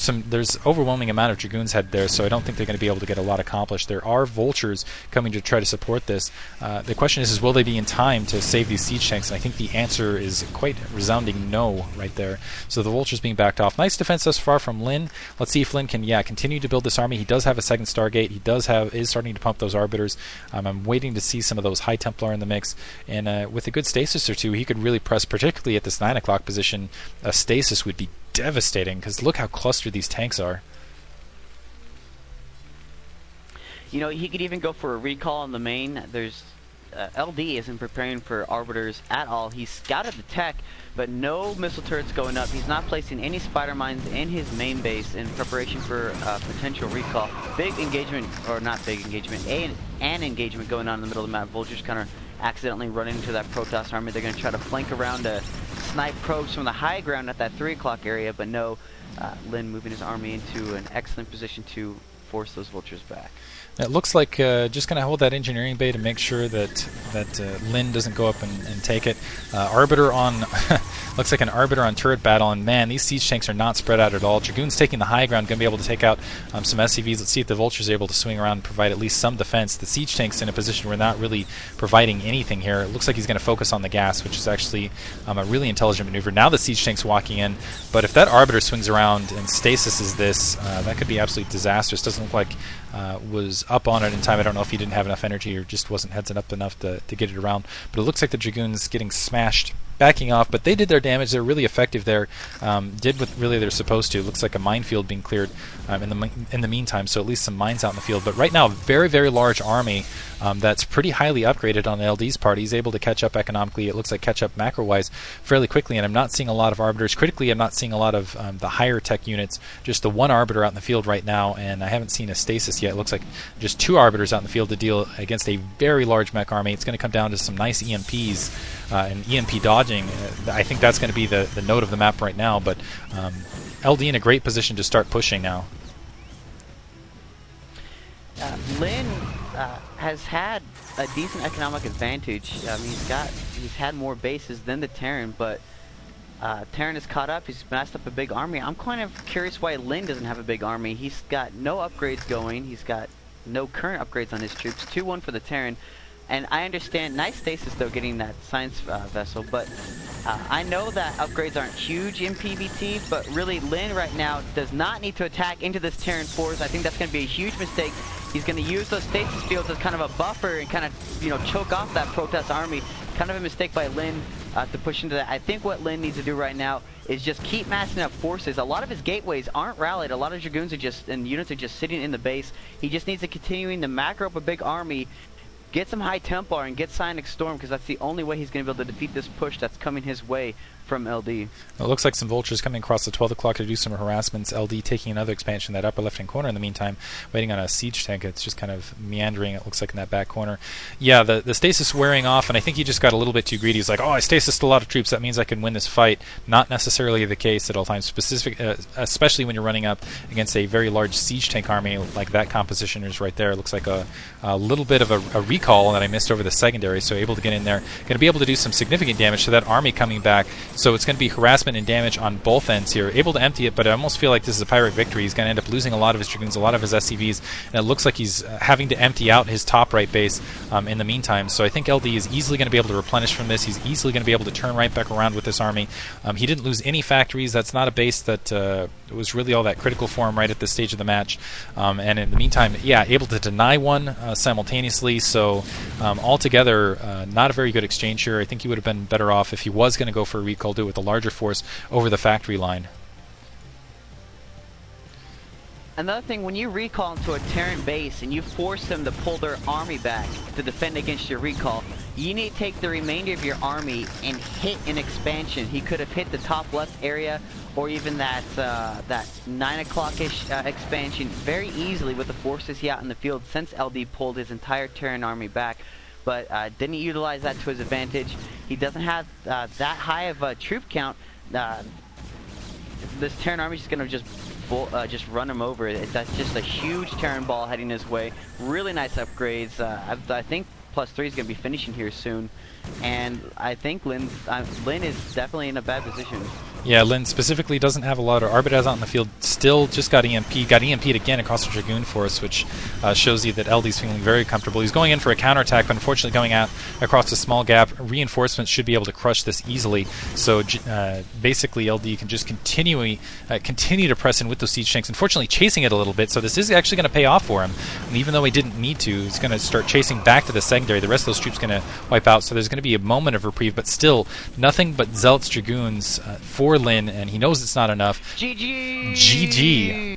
there's overwhelming amount of Dragoons head there, so I don't think they're going to be able to get a lot accomplished. There are Vultures coming to try to support this. The question is will they be in time to save these siege tanks? And I think the answer is quite resounding no right there. So the Vultures being backed off. Nice defense thus far from Lin. Let's see if Lin can continue to build this army. He does have a second Stargate. He is starting to pump those Arbiters. I'm waiting to see some of those High Templar in the mix, and with a good stasis or two, he could really press, particularly at this 9 o'clock position. A stasis would be devastating, because look how clustered these tanks are. You know, he could even go for a recall on the main. There's LD isn't preparing for Arbiters at all. He's scouted the tech, but no missile turrets going up. He's not placing any spider mines in his main base in preparation for potential recall. Big engagement, or not big engagement, an engagement going on in the middle of the map. Vultures kind of accidentally running into that Protoss army. They're going to try to flank around to snipe probes from the high ground at that 3 o'clock area, but no, Lin moving his army into an excellent position to force those Vultures back. It looks like just going to hold that engineering bay to make sure that Lin doesn't go up and take it. Arbiter on looks like an Arbiter on turret battle, and man, these siege tanks are not spread out at all. Dragoon's taking the high ground, going to be able to take out some SCVs. Let's see if the Vultures are able to swing around and provide at least some defense. The siege tank's in a position where not really providing anything here. It looks like he's going to focus on the gas, which is actually a really intelligent maneuver. Now the siege tank's walking in, but if that Arbiter swings around and stasis is this, that could be absolutely disastrous. Doesn't look like was up on it in time. I don't know if he didn't have enough energy or just wasn't heads up enough to get it around. But it looks like the Dragoons getting smashed, backing off. But they did their damage. They're really effective there. Did what really they're supposed to. It looks like a minefield being cleared in the meantime. So at least some mines out in the field. But right now, a very, very large army that's pretty highly upgraded on LD's part. He's able to catch up economically. It looks like catch up macro-wise fairly quickly. And I'm not seeing a lot of Arbiters. Critically, I'm not seeing a lot of the higher tech units. Just the one Arbiter out in the field right now. And I haven't seen a stasis yet. It looks like just 2 Arbiters out in the field to deal against a very large mech army. It's going to come down to some nice EMPs and EMP dodging. I think that's going to be the note of the map right now. But LD in a great position to start pushing now. Lin has had a decent economic advantage. I mean, he's had more bases than the Terran, but Terran is caught up. He's massed up a big army. I'm kind of curious why Lin doesn't have a big army. He's got no upgrades going. He's got no current upgrades on his troops. 2-1 for the Terran. And I understand, nice stasis though, getting that science vessel, but I know that upgrades aren't huge in PvT, but really Lin right now does not need to attack into this Terran force. I think that's going to be a huge mistake. He's going to use those stasis fields as kind of a buffer and kind of, you know, choke off that Protoss army. Kind of a mistake by Lin to push into that. I think what Lin needs to do right now is just keep massing up forces. A lot of his gateways aren't rallied. A lot of Dragoons and units are just sitting in the base. He just needs to continue to macro up a big army, get some High Templar, and get Psionic Storm, because that's the only way he's going to be able to defeat this push that's coming his way from LD. It looks like some Vultures coming across the 12 o'clock to do some harassments. LD taking another expansion, that upper left-hand corner in the meantime, waiting on a siege tank. It's just kind of meandering, it looks like, in that back corner. Yeah, the stasis wearing off, and I think he just got a little bit too greedy. He's like, oh, I stasised a lot of troops, that means I can win this fight. Not necessarily the case at all times, especially when you're running up against a very large siege tank army like that composition is right there. It looks like a little bit of a recall that I missed over the secondary, so able to get in there. Going to be able to do some significant damage to that army coming back. So it's going to be harassment and damage on both ends here. Able to empty it, but I almost feel like this is a pirate victory. He's going to end up losing a lot of his Dragoons, a lot of his SCVs, and it looks like he's having to empty out his top right base in the meantime. So I think LD is easily going to be able to replenish from this. He's easily going to be able to turn right back around with this army. He didn't lose any factories. That's not a base that was really all that critical for him right at this stage of the match. And in the meantime, yeah, able to deny one simultaneously. So altogether, not a very good exchange here. I think he would have been better off if he was going to go for a recall, do it with a larger force over the factory line. Another thing, when you recall into a Terran base and you force them to pull their army back to defend against your recall, you need to take the remainder of your army and hit an expansion. He could have hit the top left area or even that 9 o'clock-ish expansion very easily with the forces he out in the field since LD pulled his entire Terran army back. But didn't utilize that to his advantage. He doesn't have that high of a troop count. This Terran army is going to just run him over. That's just a huge Terran ball heading his way. Really nice upgrades. I think +3 is going to be finishing here soon. And I think Lin is definitely in a bad position. Yeah, Lin specifically doesn't have a lot of Arbiters out in the field. Still just got EMP'd again across the Dragoon Force, which shows you that LD's feeling very comfortable. He's going in for a counterattack, but unfortunately going out across a small gap. Reinforcements should be able to crush this easily. So basically LD can just continue to press in with those siege tanks, unfortunately chasing it a little bit. So this is actually going to pay off for him. And even though he didn't need to, he's going to start chasing back to the secondary. The rest of those troops going to wipe out. So there's going to be a moment of reprieve, but still nothing but Zealots Dragoons for Lin, and he knows it's not enough. GG! GG.